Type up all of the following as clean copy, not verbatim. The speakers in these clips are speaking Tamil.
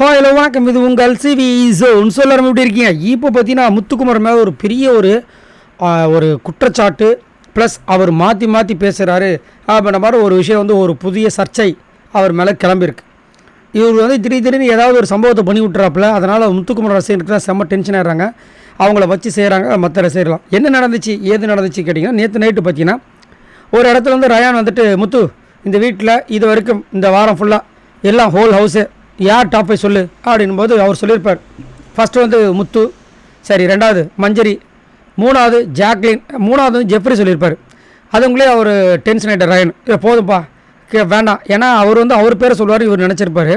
ஹலோ வணக்கம், இது உங்கள் சிவி ஜோன். எல்லாரும் எப்படி இருக்கீங்க? இப்போ பார்த்தீங்கன்னா முத்துக்குமார் மேலே ஒரு பெரிய ஒரு குற்றச்சாட்டு ப்ளஸ் அவர் மாற்றி மாற்றி பேசுகிறாரு அப்படின்ற மாதிரி ஒரு விஷயம் ஒரு புதிய சர்ச்சை அவர் மேலே கிளம்பியிருக்கு. இவர் திடீர்னு ஏதாவது ஒரு சம்பவத்தை பண்ணி விட்டுறாப்புல. அதனால் முத்துக்குமார் ரசிகர்களுக்கு தான் செம்ம டென்ஷன் ஆகிறாங்க. அவங்கள வச்சு செய்கிறாங்க. மற்ற ரசிகர்களாம் என்ன நடந்துச்சு ஏது நடந்துச்சு கேட்டிங்கன்னா, நேற்று நைட்டு பார்த்தீங்கன்னா ஒரு இடத்துல ரயான் முத்து இந்த வீட்டில் இது வரைக்கும் இந்த வாரம் ஃபுல்லாக எல்லாம் ஹோல் ஹவுஸு யார் டாப்பை சொல்லு அப்படின்போது அவர் சொல்லியிருப்பார். ஃபஸ்ட்டு முத்து, சரி, ரெண்டாவது மஞ்சரி, மூணாவது ஜாக்லின், மூணாவது ஜெஃப்ரி சொல்லியிருப்பார். அதுங்களே அவர் டென்ஷன் ஆகிட்டார். ரயன் போதும்ப்பா வேண்டாம், ஏன்னா அவர் அவர் பேரை சொல்லுவார் இவர் நினச்சிருப்பார்.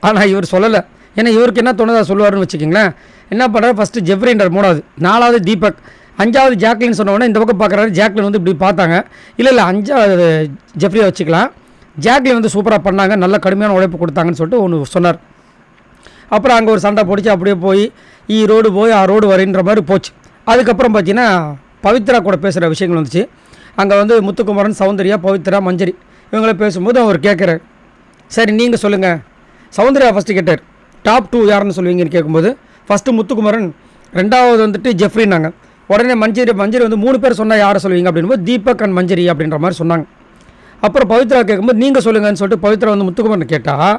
ஆனால் இவர் சொல்லலை. ஏன்னா இவருக்கு என்ன தோணுதா சொல்லுவார்னு வச்சுக்கிங்களேன். என்ன பண்ணுறாரு, ஃபஸ்ட்டு ஜெஃப்ரின்றார், மூணாவது, நாலாவது தீபக், அஞ்சாவது ஜாக்லின் சொன்னோடனே இந்த பக்கம் பார்க்குறாரு. ஜாக்லின் இப்படி பார்த்தாங்க. இல்லை அஞ்சாவது ஜெஃப்ரியை வச்சுக்கலாம். ஜாக்லின் சூப்பராக பண்ணாங்க, நல்ல கடுமையான உழைப்பு கொடுத்தாங்கன்னு சொல்லிட்டு ஒன்று சொன்னார். அப்புறம் அங்கே ஒரு சண்டை பிடிச்சி அப்படியே போய் ரோடு போய் ரோடு வரைன்ற மாதிரி போச்சு. அதுக்கப்புறம் பார்த்தீங்கன்னா பவித்ரா கூட பேசுகிற விஷயங்கள் வந்துச்சு. அங்கே முத்துக்குமரன், சௌந்தர்யா, பவித்ரா, மஞ்சரி இவங்கள பேசும்போது அவர் கேட்குறாரு, சரி நீங்கள் சொல்லுங்கள். சௌந்தர்யா ஃபஸ்ட்டு கேட்டார், டாப் 2 யாருன்னு சொல்லுவீங்கன்னு கேட்கும்போது ஃபஸ்ட்டு முத்துக்குமரன், ரெண்டாவது ஜெஃப்ரின்னாங்க. உடனே மஞ்சரி 3 பேர் சொன்னால் யாரை சொல்லுவீங்க அப்படின்போது தீபக் அண்ட் மஞ்சரி அப்படின்ற மாதிரி சொன்னாங்க. அப்புறம் பவித்ரா கேட்கும்போது நீங்கள் சொல்லுங்கன்னு சொல்லிட்டு பவித்ரா முத்துக்குமரன் கேட்டால்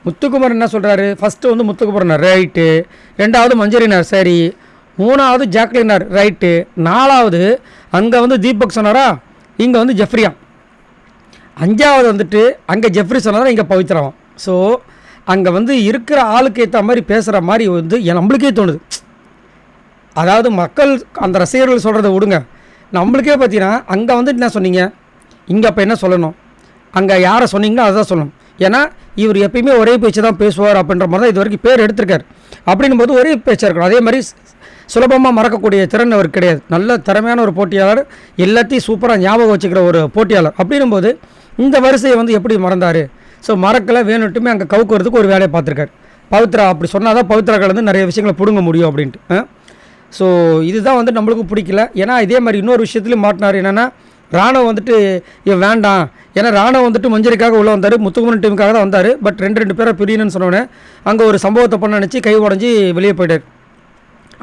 முத்துக்குமரன் என்ன சொல்கிறாரு, ஃபஸ்ட்டு முத்துக்குமரனார் ரைட்டு, ரெண்டாவது மஞ்சரினார் சரி, மூணாவது ஜாக்லினார் ரைட்டு, நாலாவது அங்கே தீபக் சொன்னாரா, இங்கே ஜெஃப்ரியா, அஞ்சாவது அங்கே ஜெஃப்ரி சொன்னாரா, இங்கே பவித்ராவாம். ஸோ அங்கே இருக்கிற ஆளுக்கு ஏற்ற மாதிரி பேசுகிற மாதிரி நம்மளுக்கே தோணுது. அதாவது மக்கள் அந்த ரசிகர்கள் சொல்கிறத விடுங்க, நம்மளுக்கே பார்த்தீங்கன்னா அங்கே என்ன சொன்னீங்க, இங்கே அப்போ என்ன சொல்லணும், அங்கே யாரை சொன்னீங்களோ அதுதான் சொல்லணும். ஏன்னா இவர் எப்பயுமே ஒரே பேச்சு தான் பேசுவார் அப்படின்ற மாதிரி தான் இது வரைக்கும் பேர் எடுத்திருக்கார். அப்படின்னும் போது ஒரே பேச்சாக இருக்கணும். அதே மாதிரி சுலபமாக மறக்கக்கூடிய திறன் அவர் கிடையாது. நல்ல திறமையான ஒரு போட்டியாளர், எல்லாத்தையும் சூப்பராக ஞாபகம் வச்சுக்கிற ஒரு போட்டியாளர். அப்படின்னும் போது இந்த வரிசையை எப்படி மறந்தார்? ஸோ மறக்கலை, வேணுட்டுமே அங்கே கவுக்குறதுக்கு ஒரு வேலையை பார்த்துருக்காரு. பவித்ரா அப்படி சொன்னால் தான் பவித்ராக்கள் நிறைய விஷயங்களை பிடுங்க முடியும் அப்படின்ட்டு. ஸோ இதுதான் நம்மளுக்கு பிடிக்கல. ஏன்னா இதே மாதிரி இன்னொரு விஷயத்துலையும் மாட்டினார். என்னென்னா ராணுவ இவன் வேண்டாம், ஏன்னா ராணுவ மஞ்சரிக்காக உள்ளே வந்தார், முத்துக்குமரன் டீமுக்காக தான் வந்தார். பட் ரெண்டு பேரை பிரியணும்னு சொன்னோன்னே அங்கே ஒரு சம்பவத்தை பண்ண நினச்சி கை உடஞ்சி வெளியே போயிட்டார்.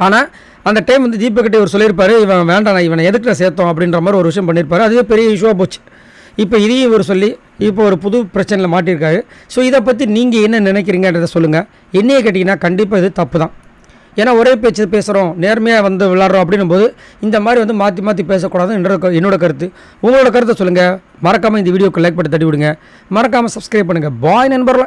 ஆனால் அந்த டைம் தீபக்கிட்ட இவர் சொல்லியிருப்பார், இவன் வேண்டாம், இவனை எதுக்கிட்ட சேர்த்தோம் அப்படின்ற மாதிரி ஒரு விஷயம் பண்ணியிருப்பார். அதுவே பெரிய இஷ்யூவாக போச்சு. இப்போ இதையும் இவர் சொல்லி இப்போ ஒரு புது பிரச்சனையில் மாட்டியிருக்காரு. ஸோ இதை பற்றி நீங்கள் என்ன நினைக்கிறீங்கன்றதை சொல்லுங்கள். என்னையே கேட்டிங்கன்னா கண்டிப்பாக இது தப்பு தான். ஏன்னா ஒரே பேச்சு பேசுகிறோம், நேர்மையாக விளாட்றோம் அப்படின்னும் போது இந்த மாதிரி மாற்றி மாற்றி பேசக்கூடாது என்னோட கருத்து. உங்களோட கருத்தை சொல்லுங்கள். மறக்காமல் இந்த வீடியோக்கு லைக் பண்ணி தட்டி விடுங்க. மறக்காமல் சப்ஸ்கிரைப் பண்ணுங்கள். பாய் நண்பர்களே.